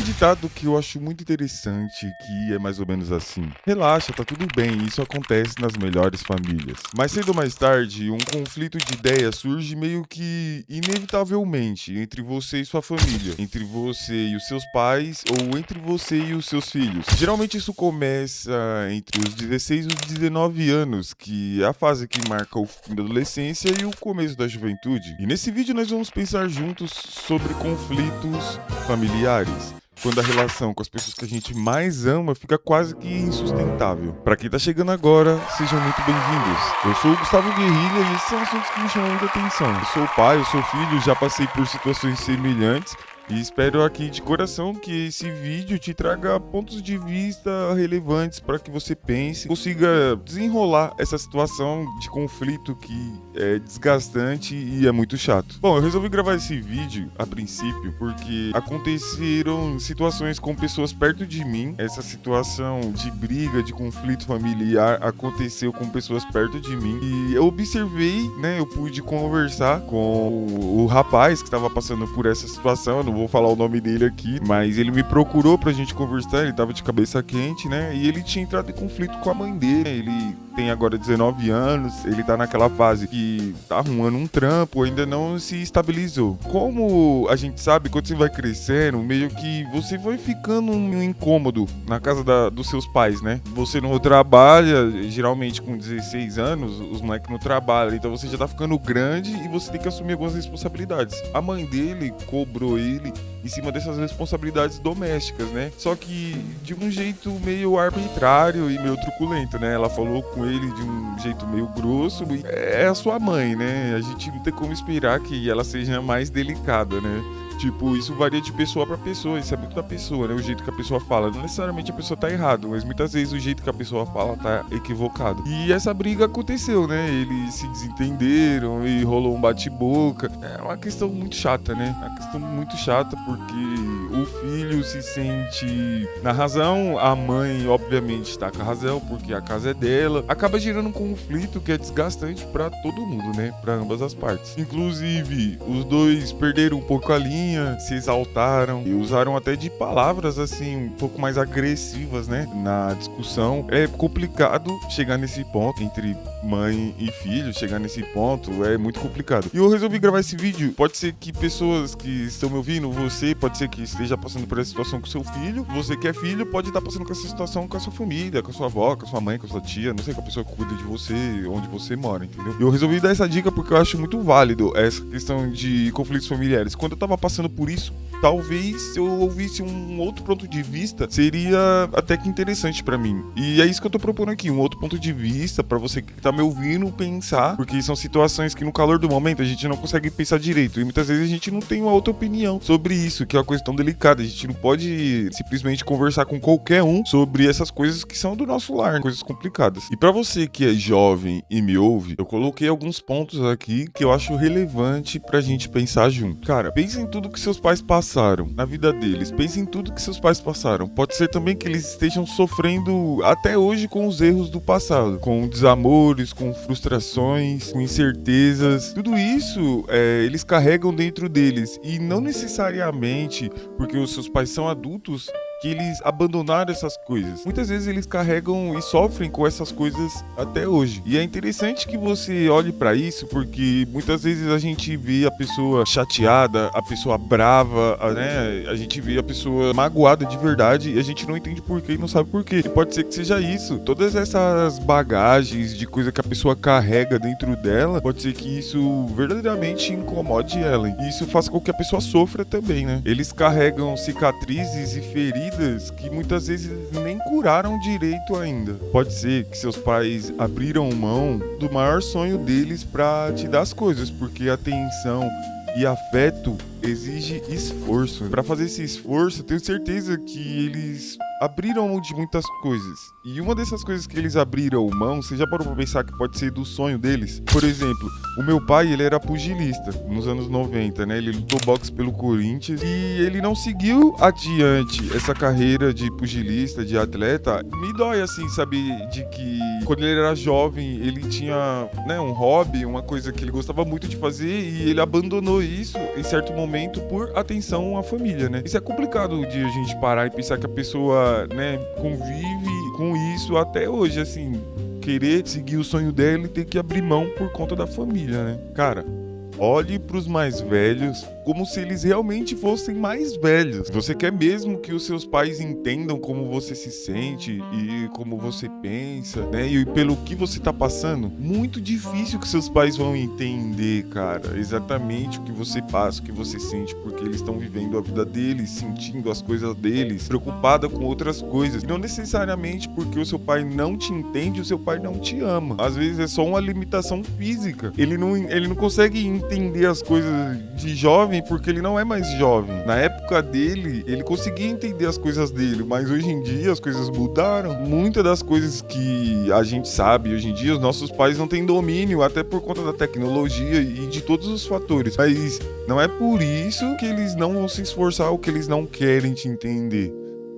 ditado que eu acho muito interessante, que é mais ou menos assim: relaxa, tá tudo bem, isso acontece nas melhores famílias. Mais cedo ou mais tarde, um conflito de ideias surge meio que inevitavelmente entre você e sua família, entre você e os seus pais ou entre você e os seus filhos. Geralmente isso começa entre os 16 e os 19 anos, que é a fase que marca o fim da adolescência e o começo da juventude. E nesse vídeo nós vamos pensar juntos sobre conflitos familiares, quando a relação com as pessoas que a gente mais ama fica quase que insustentável. Pra quem tá chegando agora, sejam muito bem-vindos. Eu sou o Gustavo Guerrilha e esses são assuntos que me chamam muita atenção. Eu sou pai, eu sou filho, já passei por situações semelhantes e espero aqui de coração que esse vídeo te traga pontos de vista relevantes para que você pense, consiga desenrolar essa situação de conflito que é desgastante e é muito chato. Bom, eu resolvi gravar esse vídeo a princípio porque aconteceram situações com pessoas perto de mim. Essa situação de briga, de conflito familiar aconteceu com pessoas perto de mim e eu observei, né, eu pude conversar com o rapaz que estava passando por essa situação. Eu não vou falar o nome dele aqui, mas ele me procurou pra gente conversar, ele tava de cabeça quente, né? E ele tinha entrado em conflito com a mãe dele. Ele tem agora 19 anos, ele tá naquela fase que tá arrumando um trampo, ainda não se estabilizou. Como a gente sabe, quando você vai crescendo, meio que você vai ficando um incômodo na casa dos seus pais, né? Você não trabalha, geralmente com 16 anos, os moleques não trabalham, então você já tá ficando grande e você tem que assumir algumas responsabilidades. A mãe dele cobrou ele em cima dessas responsabilidades domésticas, né? Só que de um jeito meio arbitrário e meio truculento, né? Ela falou com ele de um jeito meio grosso. É a sua mãe, né? A gente não tem como esperar que ela seja mais delicada, né? Tipo, isso varia de pessoa pra pessoa, isso é muito da pessoa, né? O jeito que a pessoa fala. Não necessariamente a pessoa tá errado, mas muitas vezes o jeito que a pessoa fala tá equivocado. E essa briga aconteceu, né? Eles se desentenderam e rolou um bate-boca. É uma questão muito chata, né? É uma questão muito chata porque o filho se sente na razão, a mãe, obviamente, tá com a razão porque a casa é dela. Acaba gerando um conflito que é desgastante pra todo mundo, né? Pra ambas as partes. Inclusive, os dois perderam um pouco a linha, se exaltaram e usaram até de palavras assim um pouco mais agressivas, né, na discussão. É complicado chegar nesse ponto entre mãe e filho, chegar nesse ponto é muito complicado. E eu resolvi gravar esse vídeo. Pode ser que pessoas que estão me ouvindo, você pode ser que esteja passando por essa situação com seu filho, você que é filho pode estar passando com essa situação com a sua família, com a sua avó, com a sua mãe, com a sua tia, não sei, com a pessoa que cuida de você, onde você mora, entendeu? Eu resolvi dar essa dica porque eu acho muito válido essa questão de conflitos familiares. Quando eu tava passando por isso, talvez se eu ouvisse um outro ponto de vista, seria até que interessante pra mim. E é isso que eu tô propondo aqui, um outro ponto de vista pra você que tá me ouvindo pensar, porque são situações que no calor do momento a gente não consegue pensar direito e muitas vezes a gente não tem uma outra opinião sobre isso, que é uma coisa tão delicada. A gente não pode simplesmente conversar com qualquer um sobre essas coisas que são do nosso lar, coisas complicadas. E pra você que é jovem e me ouve, eu coloquei alguns pontos aqui que eu acho relevante pra gente pensar junto. Cara, pensa em tudo que seus pais passaram na vida deles. Pense em tudo que seus pais passaram. Pode ser também que eles estejam sofrendo até hoje com os erros do passado, com desamores, com frustrações, com incertezas. Tudo isso eles carregam dentro deles e não necessariamente porque os seus pais são adultos que eles abandonaram essas coisas. Muitas vezes eles carregam e sofrem com essas coisas até hoje. E é interessante que você olhe pra isso, porque muitas vezes a gente vê a pessoa chateada, a pessoa brava, né? A gente vê a pessoa magoada de verdade e a gente não entende porquê e não sabe porquê. E pode ser que seja isso. Todas essas bagagens de coisa que a pessoa carrega dentro dela, pode ser que isso verdadeiramente incomode ela. E isso faça com que a pessoa sofra também, né? Eles carregam cicatrizes e feridas que muitas vezes nem curaram direito ainda. Pode ser que seus pais abriram mão do maior sonho deles pra te dar as coisas, porque atenção e afeto exige esforço. Pra fazer esse esforço, eu tenho certeza que eles abriram mão de muitas coisas. E uma dessas coisas que eles abriram mão, você já parou pra pensar que pode ser do sonho deles? Por exemplo, o meu pai, ele era pugilista nos anos 90, né? Ele lutou boxe pelo Corinthians e ele não seguiu adiante essa carreira de pugilista, de atleta. Me dói, assim, saber de que quando ele era jovem, ele tinha, né, um hobby, uma coisa que ele gostava muito de fazer e ele abandonou isso em certo momento por atenção à família, né? Isso é complicado de a gente parar e pensar que a pessoa, né, convive com isso até hoje, assim, querer seguir o sonho dela e ter que abrir mão por conta da família, né? Cara, olhe pros mais velhos como se eles realmente fossem mais velhos. Você quer mesmo que os seus pais entendam como você se sente e como você pensa, né? E pelo que você tá passando? Muito difícil que seus pais vão entender, cara, exatamente o que você passa, o que você sente, porque eles estão vivendo a vida deles, sentindo as coisas deles, preocupada com outras coisas. E não necessariamente porque o seu pai não te entende, o seu pai não te ama. Às vezes é só uma limitação física. Ele não consegue entender as coisas de jovem porque ele não é mais jovem. Na época dele, ele conseguia entender as coisas dele, mas hoje em dia as coisas mudaram. Muitas das coisas que a gente sabe hoje em dia, os nossos pais não têm domínio, até por conta da tecnologia e de todos os fatores. Mas não é por isso que eles não vão se esforçar ou que eles não querem te entender.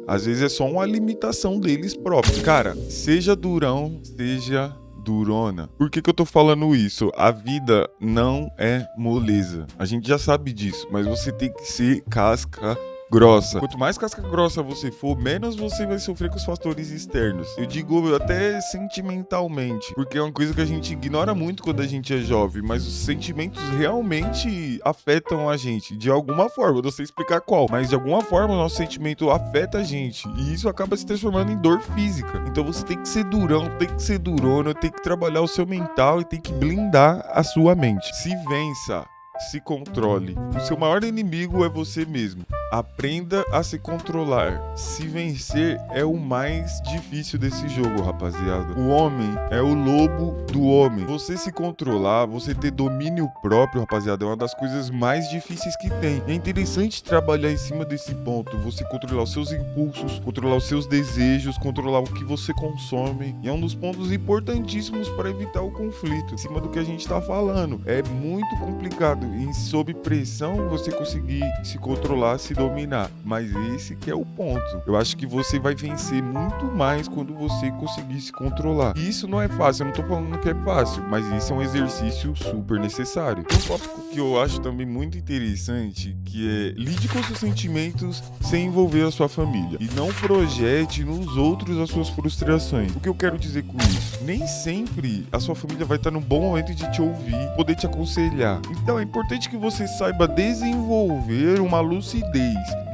Às vezes é só uma limitação deles próprios. Cara, seja durão, seja durona. Por que eu tô falando isso? A vida não é moleza. A gente já sabe disso, mas você tem que ser casca grossa. Quanto mais casca grossa você for, menos você vai sofrer com os fatores externos. Eu digo até sentimentalmente, porque é uma coisa que a gente ignora muito quando a gente é jovem, mas os sentimentos realmente afetam a gente, de alguma forma. Eu não sei explicar qual, mas de alguma forma o nosso sentimento afeta a gente, e isso acaba se transformando em dor física. Então você tem que ser durão, tem que ser durona, tem que trabalhar o seu mental e tem que blindar a sua mente. Se vença. Se controle. O seu maior inimigo é você mesmo. Aprenda a se controlar. Se vencer é o mais difícil desse jogo, rapaziada. O homem é o lobo do homem. Você se controlar, você ter domínio próprio, rapaziada, é uma das coisas mais difíceis que tem. É interessante trabalhar em cima desse ponto. Você controlar os seus impulsos, controlar os seus desejos, controlar o que você consome. E é um dos pontos importantíssimos para evitar o conflito. Em cima do que a gente tá falando. É muito complicado. E sob pressão você conseguir se controlar, se dominar, mas esse que é o ponto. Eu acho que você vai vencer muito mais quando você conseguir se controlar. E isso não é fácil, eu não tô falando que é fácil, mas isso é um exercício super necessário. Um tópico que eu acho também muito interessante, que é lide com seus sentimentos sem envolver a sua família e não projete nos outros as suas frustrações. O que eu quero dizer com isso? Nem sempre a sua família vai estar no bom momento de te ouvir, poder te aconselhar. Então é importante que você saiba desenvolver uma lucidez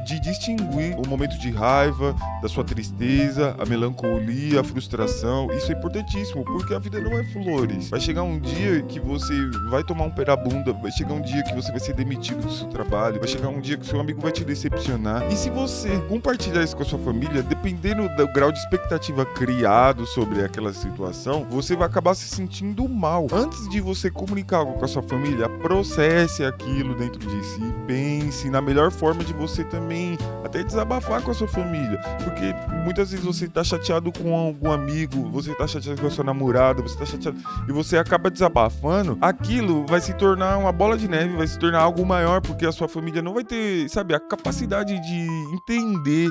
de distinguir o momento de raiva, da sua tristeza, a melancolia, a frustração. Isso é importantíssimo, porque a vida não é flores. Vai chegar um dia que você vai tomar um pé na bunda, vai chegar um dia que você vai ser demitido do seu trabalho, vai chegar um dia que seu amigo vai te decepcionar. E se você compartilhar isso com a sua família, dependendo do grau de expectativa criado sobre aquela situação, você vai acabar se sentindo mal. Antes de você comunicar algo com a sua família, processe aquilo dentro de si, pense na melhor forma de você também até desabafar com a sua família, porque muitas vezes você tá chateado com algum amigo, você tá chateado com a sua namorada, você tá chateado e você acaba desabafando, aquilo vai se tornar uma bola de neve, vai se tornar algo maior, porque a sua família não vai ter, sabe, a capacidade de entender,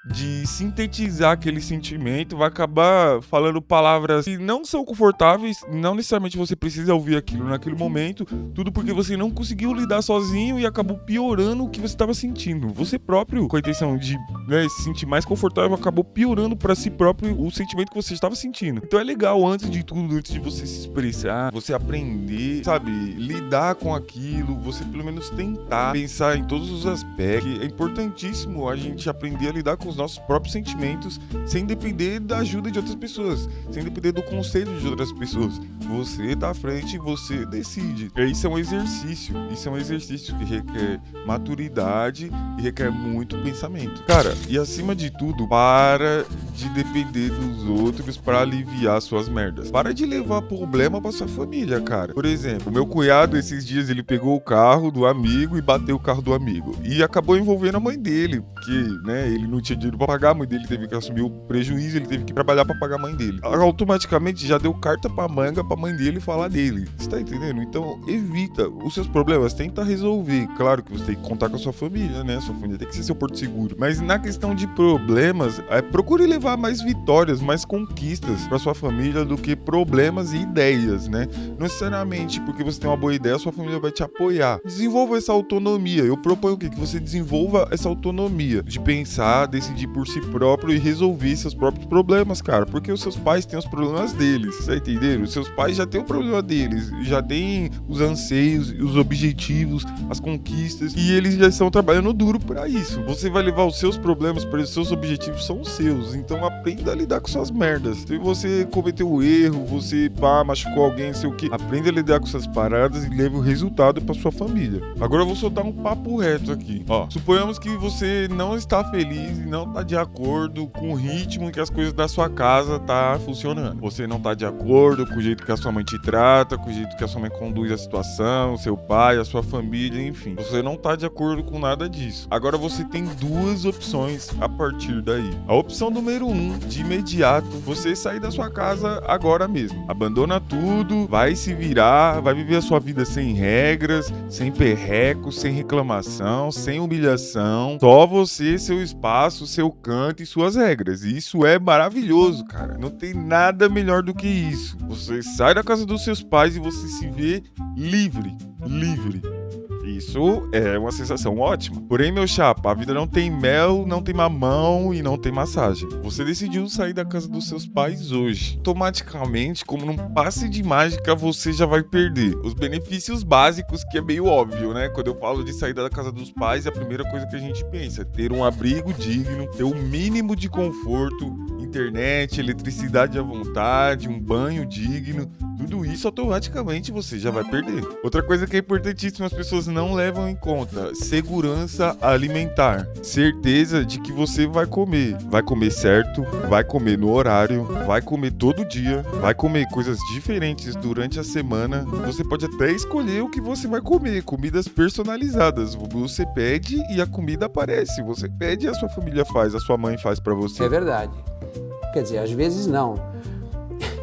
de sintetizar aquele sentimento, vai acabar falando palavras que não são confortáveis, não necessariamente você precisa ouvir aquilo naquele momento, tudo porque você não conseguiu lidar sozinho e acabou piorando o que você estava sentindo. Você próprio, com a intenção de, né, se sentir mais confortável, acabou piorando para si próprio o sentimento que você estava sentindo. Então é legal, antes de tudo, antes de você se expressar, você aprender, sabe, lidar com aquilo, você pelo menos tentar pensar em todos os aspectos. É importantíssimo a gente aprender a lidar com os nossos próprios sentimentos sem depender da ajuda de outras pessoas, sem depender do conselho de outras pessoas. Você tá à frente e você decide. Isso é um exercício que requer maturidade e requer muito pensamento. Cara, e acima de tudo, para de depender dos outros pra aliviar suas merdas. Para de levar problema pra sua família, cara. Por exemplo, o meu cunhado, esses dias, ele pegou o carro do amigo e bateu o carro do amigo. E acabou envolvendo a mãe dele, porque, né, ele não tinha dinheiro pra pagar, a mãe dele teve que assumir o prejuízo, ele teve que trabalhar pra pagar a mãe dele. Automaticamente já deu carta pra manga pra mãe dele falar dele. Você tá entendendo? Então, evita os seus problemas, tenta resolver. Claro que você tem que contar com a sua família, né? Sua família tem que ser seu porto seguro. Mas na questão de problemas, procure levar mais vitórias, mais conquistas pra sua família do que problemas e ideias, né? Não necessariamente porque você tem uma boa ideia, sua família vai te apoiar. Desenvolva essa autonomia. Eu proponho o quê? Que você desenvolva essa autonomia de pensar, decidir por si próprio e resolver seus próprios problemas, cara. Porque os seus pais têm os problemas deles, tá entendendo? Os seus pais já têm o problema deles, já têm os anseios, os objetivos, as conquistas, e eles já estão trabalhando duro pra isso. Você vai levar os seus problemas para os seus objetivos, são os seus. Então aprenda a lidar com suas merdas. Se você cometeu um erro, você machucou alguém, sei o que, aprenda a lidar com suas paradas e leve o resultado pra sua família. Agora eu vou soltar um papo reto aqui. Ó, suponhamos que você não está feliz e não tá de acordo com o ritmo que as coisas da sua casa tá funcionando. Você não tá de acordo com o jeito que a sua mãe te trata, com o jeito que a sua mãe conduz a situação, seu pai, a sua família, enfim. Você não tá de acordo com nada disso. Agora você tem duas opções a partir daí. A opção número 1, de imediato, você sair da sua casa agora mesmo. Abandona tudo, vai se virar, vai viver a sua vida sem regras, sem perreco, sem reclamação, sem humilhação. Só você, seu espaço, seu canto e suas regras. E isso é maravilhoso, cara. Não tem nada melhor do que isso. Você sai da casa dos seus pais e você se vê livre. Isso é uma sensação ótima. Porém, meu chapa, a vida não tem mel, não tem mamão e não tem massagem. Você decidiu sair da casa dos seus pais hoje. Automaticamente, como num passe de mágica, você já vai perder os benefícios básicos, que é meio óbvio, né? Quando eu falo de sair da casa dos pais, a primeira coisa que a gente pensa é ter um abrigo digno, ter o mínimo de conforto, internet, eletricidade à vontade, um banho digno. Tudo isso automaticamente você já vai perder. Outra coisa que é importantíssima, as pessoas não levam em conta: segurança alimentar. Certeza de que você vai comer certo, vai comer no horário, vai comer todo dia, vai comer coisas diferentes durante a semana. Você pode até escolher o que você vai comer, comidas personalizadas. Você pede e a comida aparece. Você pede e a sua família faz, a sua mãe faz pra você. É verdade. Quer dizer, às vezes não.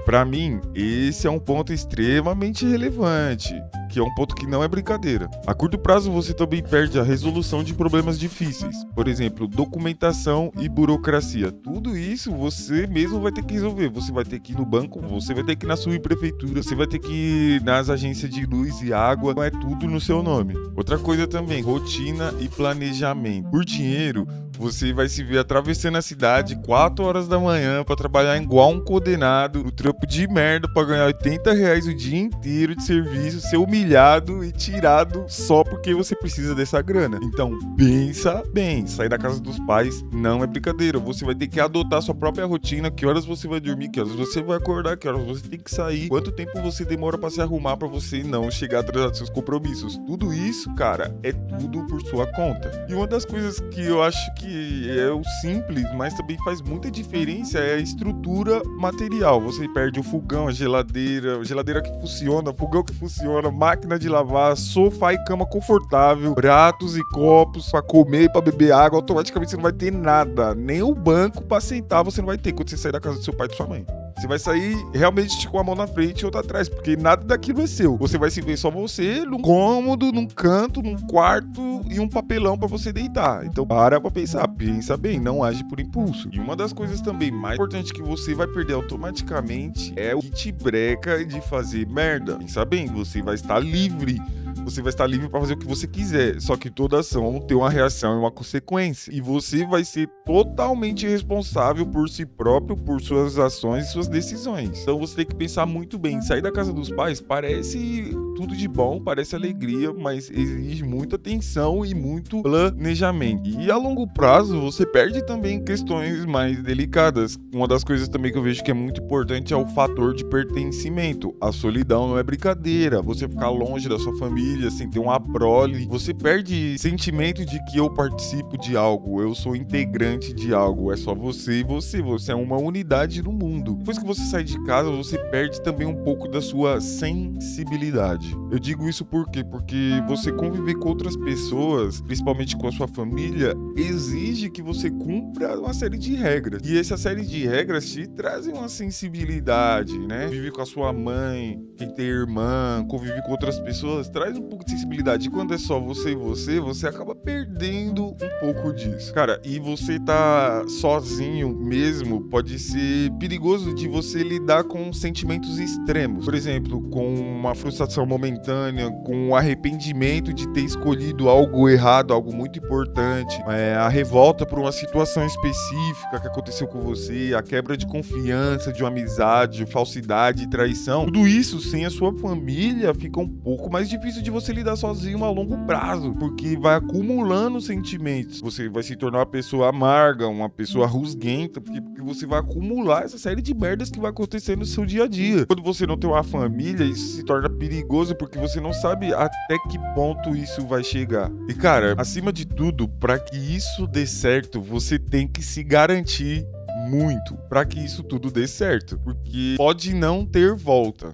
Pra mim, esse é um ponto extremamente relevante, que é um ponto que não é brincadeira. A curto prazo, você também perde a resolução de problemas difíceis. Por exemplo, documentação e burocracia. Tudo isso você mesmo vai ter que resolver. Você vai ter que ir no banco, você vai ter que ir na subprefeitura, você vai ter que ir nas agências de luz e água. Não é tudo no seu nome. Outra coisa também, rotina e planejamento. Por dinheiro, você vai se ver atravessando a cidade 4 horas da manhã pra trabalhar igual um condenado, no trampo de merda pra ganhar R$80 o dia inteiro de serviço, ser humilhado e tirado só porque você precisa dessa grana. Então, pensa bem, sair da casa dos pais não é brincadeira. Você vai ter que adotar sua própria rotina, que horas você vai dormir, que horas você vai acordar, que horas você tem que sair, quanto tempo você demora pra se arrumar pra você não chegar atrasado dos seus compromissos. Tudo isso, cara, é tudo por sua conta. E uma das coisas que eu acho que é o simples, mas também faz muita diferença, é a estrutura material. Você perde o fogão, a geladeira que funciona, fogão que funciona, máquina de lavar, sofá e cama confortável, pratos e copos pra comer e pra beber água. Automaticamente você não vai ter nada, nem o banco pra sentar você não vai ter quando você sair da casa do seu pai e da sua mãe. Você vai sair realmente com a mão na frente e outra atrás, porque nada daquilo é seu. Você vai se ver só você num cômodo, num canto, num quarto e um papelão pra você deitar. Então para pra pensar, pensa bem, não age por impulso. E uma das coisas também mais importantes que você vai perder automaticamente é o que te breca de fazer merda. Pensa bem, você vai estar livre. Você vai estar livre para fazer o que você quiser, só que toda ação tem uma reação e uma consequência. E você vai ser totalmente responsável por si próprio, por suas ações e suas decisões. Então você tem que pensar muito bem. Sair da casa dos pais parece tudo de bom, parece alegria, mas exige muita atenção e muito planejamento. E a longo prazo, você perde também questões mais delicadas. Uma das coisas também que eu vejo que é muito importante é o fator de pertencimento. A solidão não é brincadeira. Você ficar longe da sua família, sem ter uma prole, você perde sentimento de que eu participo de algo, eu sou integrante de algo. É só você e você. Você é uma unidade no mundo. Depois que você sai de casa, você perde também um pouco da sua sensibilidade. Eu digo isso por quê? Porque você conviver com outras pessoas, principalmente com a sua família, exige que você cumpra uma série de regras. E essa série de regras te trazem uma sensibilidade, né? Viver com a sua mãe, quem tem irmã, conviver com outras pessoas, traz um pouco de sensibilidade. E quando é só você e você acaba perdendo um pouco disso. Cara, e você tá sozinho mesmo, pode ser perigoso de você lidar com sentimentos extremos. Por exemplo, com uma frustração momentânea, com o arrependimento de ter escolhido algo errado, algo muito importante, a revolta por uma situação específica que aconteceu com você, a quebra de confiança, de uma amizade, falsidade, traição. Tudo isso sem a sua família fica um pouco mais difícil de você lidar sozinho a longo prazo, porque vai acumulando sentimentos. Você vai se tornar uma pessoa amarga, uma pessoa rusguenta, porque você vai acumular essa série de merdas que vai acontecer no seu dia a dia. Quando você não tem uma família, isso se torna perigoso, porque você não sabe até que ponto isso vai chegar. E cara, acima de tudo, para que isso dê certo, você tem que se garantir muito para que isso tudo dê certo, porque pode não ter volta,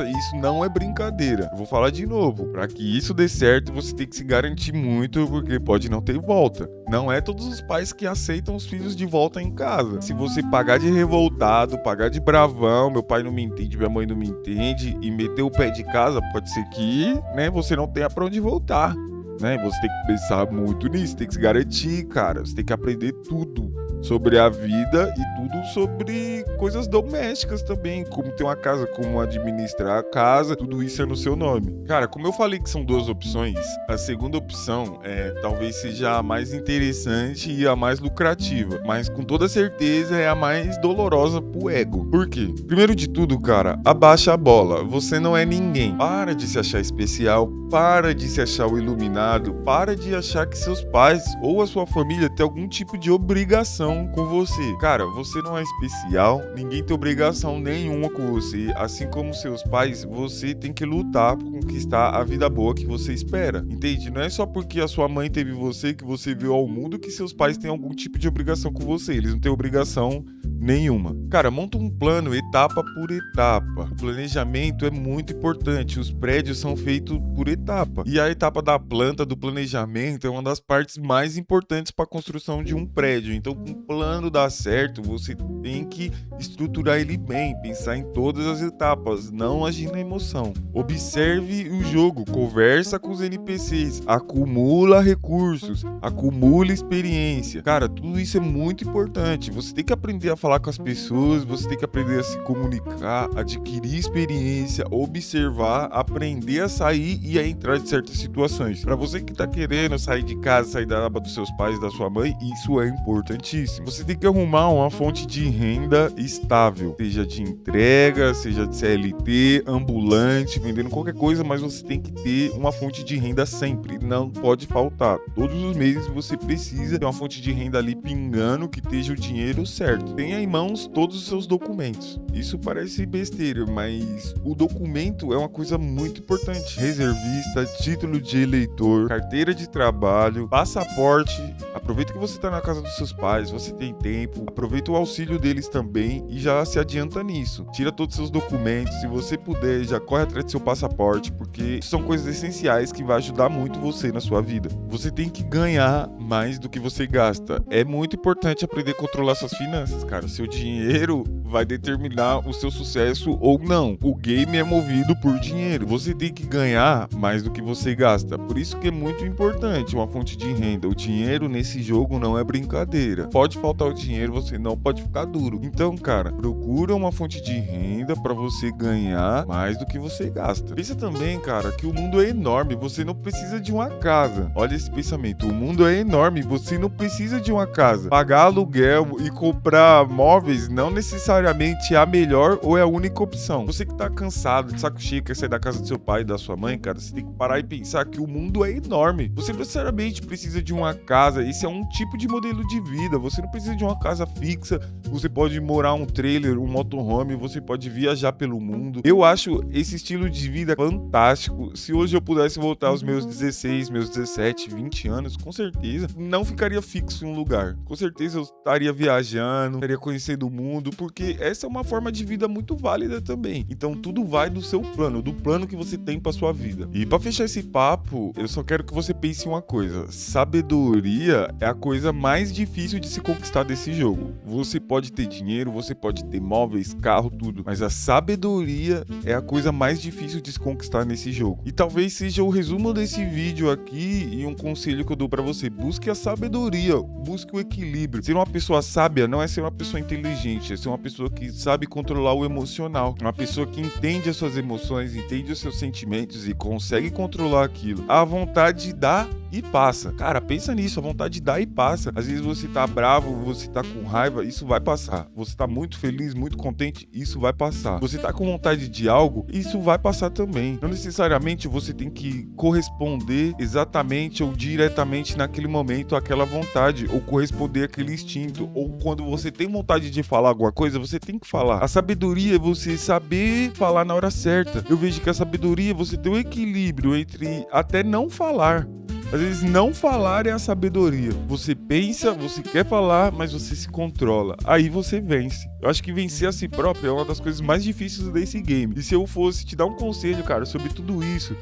e isso não é brincadeira. Eu vou falar de novo, para que isso dê certo, você tem que se garantir muito, porque pode não ter volta. Não é todos os pais que aceitam os filhos de volta em casa. Se você pagar de revoltado, pagar de bravão, meu pai não me entende, minha mãe não me entende, e meter o pé de casa, pode ser que, né, você não tenha para onde voltar, né? Você tem que pensar muito nisso, tem que se garantir, cara. Você tem que aprender tudo sobre a vida e tudo sobre coisas domésticas também, como ter uma casa, como administrar a casa, tudo isso é no seu nome. Cara, como eu falei que são duas opções, a segunda opção talvez seja a mais interessante e a mais lucrativa, mas com toda certeza é a mais dolorosa pro ego. Por quê? Primeiro de tudo, cara, abaixa a bola. Você não é ninguém. Para de se achar especial, para de se achar o iluminado, para de achar que seus pais ou a sua família tem algum tipo de obrigação com você. Cara, você não é especial, ninguém tem obrigação nenhuma com você. Assim como seus pais, você tem que lutar por conquistar a vida boa que você espera. Entende? Não é só porque a sua mãe teve você, que você veio ao mundo, que seus pais têm algum tipo de obrigação com você. Eles não têm obrigação nenhuma. Cara, monta um plano etapa por etapa. O planejamento é muito importante. Os prédios são feitos por etapa. E a etapa da planta, do planejamento, é uma das partes mais importantes para a construção de um prédio. Então, com o plano dar certo, você tem que estruturar ele bem, pensar em todas as etapas, não agir na emoção. Observe o jogo, conversa com os NPCs, acumula recursos, acumula experiência. Cara, tudo isso é muito importante. Você tem que aprender a falar com as pessoas, você tem que aprender a se comunicar, adquirir experiência, observar, aprender a sair e a entrar em certas situações. Para você que tá querendo sair de casa, sair da aba dos seus pais, da sua mãe, isso é importantíssimo. Você tem que arrumar uma fonte de renda estável, seja de entrega, seja de CLT, ambulante, vendendo qualquer coisa, mas você tem que ter uma fonte de renda sempre, não pode faltar. Todos os meses você precisa ter uma fonte de renda ali pingando, que esteja o dinheiro certo. Tenha em mãos todos os seus documentos. Isso parece besteira, mas o documento é uma coisa muito importante. Reservista, título de eleitor, carteira de trabalho, passaporte. Aproveita que você está na casa dos seus pais, você tem tempo, aproveita o auxílio deles também e já se adianta nisso. Tira todos os seus documentos, se você puder, já corre atrás do seu passaporte, porque são coisas essenciais que vai ajudar muito você na sua vida. Você tem que ganhar mais do que você gasta. É muito importante aprender a controlar suas finanças, cara. Seu dinheiro vai determinar o seu sucesso ou não. O game é movido por dinheiro. Você tem que ganhar mais do que você gasta. Por isso que é muito importante uma fonte de renda. O dinheiro nesse jogo não é brincadeira. Pode faltar o dinheiro, você não pode ficar duro. Então, cara, procura uma fonte de renda para você ganhar mais do que você gasta. Pensa também, cara, que o mundo é enorme. Você não precisa de uma casa. Olha esse pensamento. O mundo é enorme. Você não precisa de uma casa. Pagar aluguel e comprar móveis não necessariamente é a melhor ou é a única opção. Você que tá cansado, de saco cheio, quer sair da casa do seu pai e da sua mãe, cara, você tem que parar e pensar que o mundo é enorme. Você não necessariamente precisa de uma casa, esse é um tipo de modelo de vida. Você não precisa de uma casa fixa, você pode morar um trailer, um motorhome, você pode viajar pelo mundo. Eu acho esse estilo de vida fantástico. Se hoje eu pudesse voltar aos meus 16, meus 17, 20 anos, com certeza não ficaria fixo em um lugar. Com certeza eu estaria viajando, estaria conhecendo o mundo, porque essa é uma forma de vida muito válida também. Então tudo vai do seu plano, do plano que você tem pra sua vida. E pra fechar esse papo, eu só quero que você pense em uma coisa: sabedoria é a coisa mais difícil de se conquistar desse jogo. Você pode ter dinheiro, você pode ter móveis, carro, tudo, mas a sabedoria é a coisa mais difícil de se conquistar nesse jogo. E talvez seja o resumo desse vídeo aqui e um conselho que eu dou pra você: busque a sabedoria, busque o equilíbrio. Ser uma pessoa sábia não é ser uma pessoa inteligente, é ser uma pessoa que sabe controlar o emocional, uma pessoa que entende as suas emoções, entende os seus sentimentos e consegue controlar aquilo. A vontade dá e passa. Cara, pensa nisso, a vontade dá e passa. Às vezes você tá bravo, você tá com raiva, isso vai passar. Você tá muito feliz, muito contente, isso vai passar. Você tá com vontade de algo, isso vai passar também. Não necessariamente você tem que corresponder exatamente ou diretamente naquele momento àquela vontade, ou corresponder àquele instinto, ou quando você tem vontade de falar alguma coisa, você tem que falar. A sabedoria é você saber falar na hora certa. Eu vejo que a sabedoria é você ter um equilíbrio entre até não falar. Às vezes não falar é a sabedoria. Você pensa, você quer falar, mas você se controla. Aí você vence. Eu acho que vencer a si próprio é uma das coisas mais difíceis desse game. E se eu fosse te dar um conselho, cara, sobre tudo isso,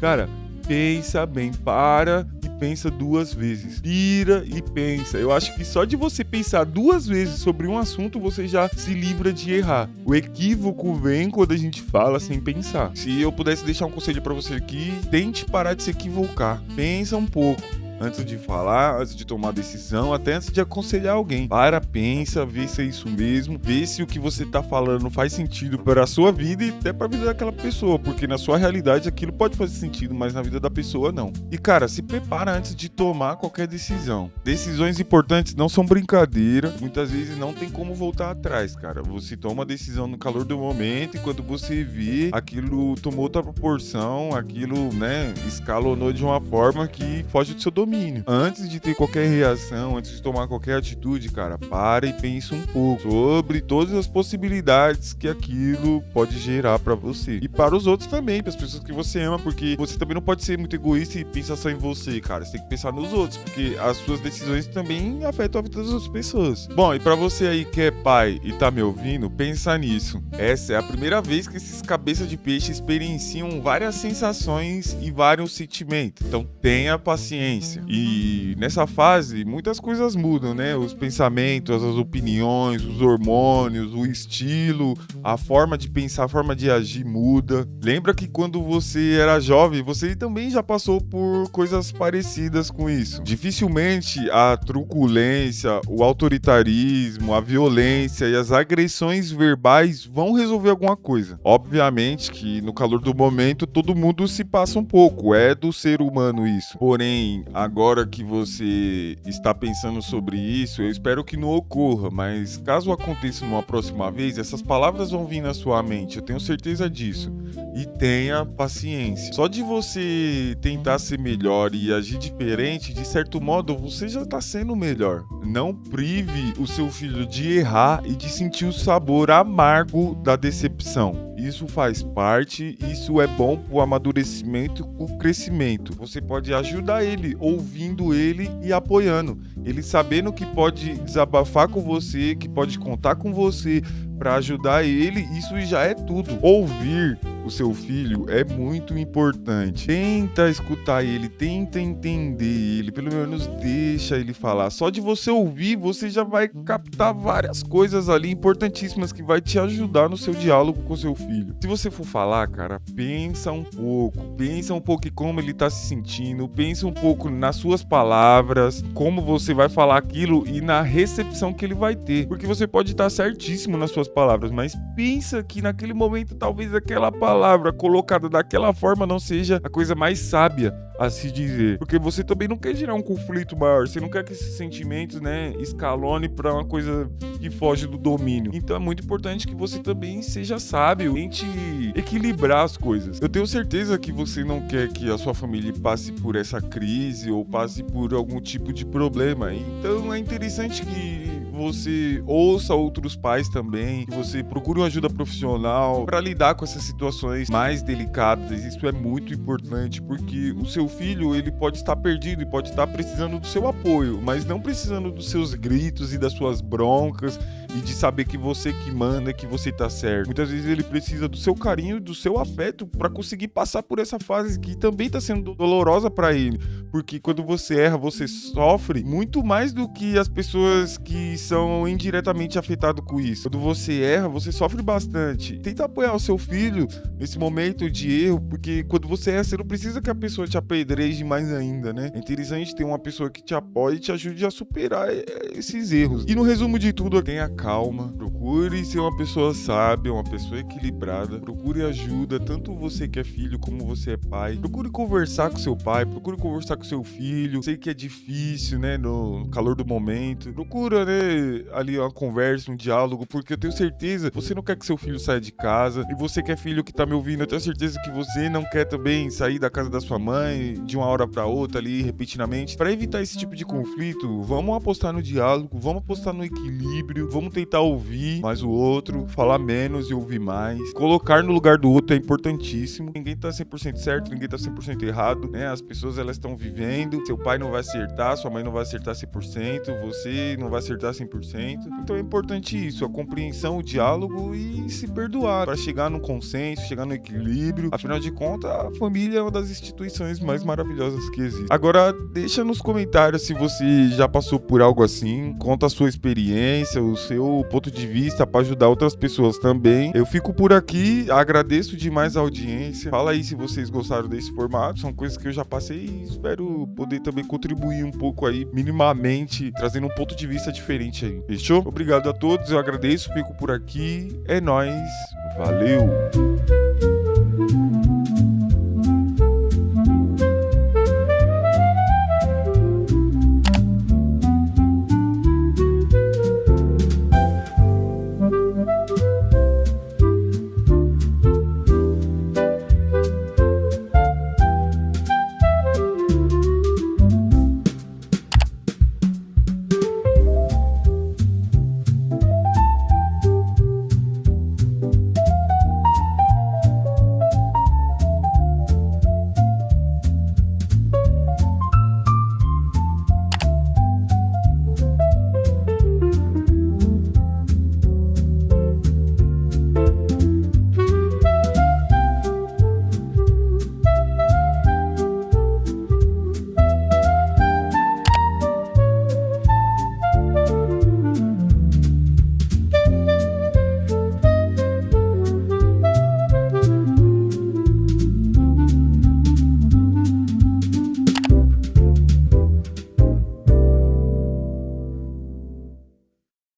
cara, pensa bem, para e pensa 2 vezes. Tira e pensa. Eu acho que só de você pensar 2 vezes sobre um assunto, você já se livra de errar. O equívoco vem quando a gente fala sem pensar. Se eu pudesse deixar um conselho pra você aqui, tente parar de se equivocar. Pensa um pouco antes de falar, antes de tomar decisão, até antes de aconselhar alguém. Para, pensa, vê se é isso mesmo, vê se o que você tá falando faz sentido para a sua vida e até para a vida daquela pessoa, porque na sua realidade aquilo pode fazer sentido, mas na vida da pessoa não. E cara, se prepara antes de tomar qualquer decisão. Decisões importantes não são brincadeira, muitas vezes não tem como voltar atrás, cara. Você toma a decisão no calor do momento e quando você vê, aquilo tomou outra proporção, aquilo, né, escalonou de uma forma que foge do seu domínio. Antes de ter qualquer reação, antes de tomar qualquer atitude, cara, para e pensa um pouco sobre todas as possibilidades que aquilo pode gerar pra você. E para os outros também, para as pessoas que você ama, porque você também não pode ser muito egoísta e pensar só em você, cara. Você tem que pensar nos outros, porque as suas decisões também afetam a vida das outras pessoas. Bom, e pra você aí que é pai e tá me ouvindo, pensa nisso. Essa é a primeira vez que esses cabeças de peixe experienciam várias sensações e vários sentimentos. Então tenha paciência. E nessa fase, muitas coisas mudam, né? Os pensamentos, as opiniões, os hormônios, o estilo, a forma de pensar, a forma de agir muda. Lembra que quando você era jovem, você também já passou por coisas parecidas com isso. Dificilmente a truculência, o autoritarismo, a violência e as agressões verbais vão resolver alguma coisa. Obviamente que no calor do momento todo mundo se passa um pouco, é do ser humano isso. Porém, agora que você está pensando sobre isso, eu espero que não ocorra, mas caso aconteça numa próxima vez, essas palavras vão vir na sua mente, eu tenho certeza disso. E tenha paciência. Só de você tentar ser melhor e agir diferente, de certo modo, você já está sendo melhor. Não prive o seu filho de errar e de sentir o sabor amargo da decepção. Isso faz parte, isso é bom pro amadurecimento, pro crescimento. Você pode ajudar ele, ouvindo ele e apoiando. Ele sabendo que pode desabafar com você, que pode contar com você para ajudar ele, isso já é tudo. Ouvir o seu filho é muito importante. Tenta escutar ele, tenta entender ele, pelo menos deixa ele falar. Só de você ouvir, você já vai captar várias coisas ali importantíssimas que vai te ajudar no seu diálogo com o seu filho. Se você for falar, cara, pensa um pouco em como ele tá se sentindo, pensa um pouco nas suas palavras, como você vai falar aquilo e na recepção que ele vai ter. Porque você pode estar certíssimo nas suas palavras, mas pensa que naquele momento talvez aquela palavra colocada daquela forma não seja a coisa mais sábia. a se dizer. Porque você também não quer gerar um conflito maior, você não quer que esses sentimentos, né, escalone pra uma coisa que foge do domínio. Então é muito importante que você também seja sábio, tente equilibrar as coisas. Eu tenho certeza que você não quer que a sua família passe por essa crise ou passe por algum tipo de problema. Então é interessante que você ouça outros pais também, que você procure uma ajuda profissional para lidar com essas situações mais delicadas. Isso é muito importante, porque o seu filho, ele pode estar perdido e pode estar precisando do seu apoio, mas não precisando dos seus gritos e das suas broncas e de saber que você que manda, que você tá certo. Muitas vezes ele precisa do seu carinho, do seu afeto para conseguir passar por essa fase que também tá sendo dolorosa para ele, porque quando você erra, você sofre muito mais do que as pessoas que são indiretamente afetadas com isso. Quando você erra, você sofre bastante. Tenta apoiar o seu filho nesse momento de erro, porque quando você erra, você não precisa que a pessoa te apedreje mais ainda, né? É interessante ter uma pessoa que te apoie e te ajude a superar esses erros. E no resumo de tudo, tenha calma, procure ser uma pessoa sábia, uma pessoa equilibrada, procure ajuda, tanto você que é filho como você é pai. Procure conversar com seu pai, procure conversar com seu filho. Sei que é difícil, né, no calor do momento. Procura, né, ali uma conversa, um diálogo, porque eu tenho certeza, você não quer que seu filho saia de casa, e você que é filho que tá me ouvindo, eu tenho certeza que você não quer também sair da casa da sua mãe de uma hora pra outra ali, repentinamente. Pra evitar esse tipo de conflito, vamos apostar no diálogo, vamos apostar no equilíbrio, vamos tentar ouvir mais o outro, falar menos e ouvir mais. Colocar no lugar do outro é importantíssimo. Ninguém tá 100% certo, ninguém tá 100% errado, né? As pessoas, elas estão vivendo, seu pai não vai acertar, sua mãe não vai acertar 100%, você não vai acertar 100%. Então é importante isso, a compreensão, o diálogo e se perdoar para chegar no consenso, chegar no equilíbrio. Afinal de contas, a família é uma das instituições mais maravilhosas que existe. Agora, deixa nos comentários se você já passou por algo assim, conta a sua experiência, o seu ponto de vista para ajudar outras pessoas também. Eu fico por aqui, agradeço demais a audiência. Fala aí se vocês gostaram desse formato, são coisas que eu já passei e espero poder também contribuir um pouco aí, minimamente, trazendo um ponto de vista diferente aí. Fechou? Obrigado a todos, eu agradeço, fico por aqui. É nóis, valeu!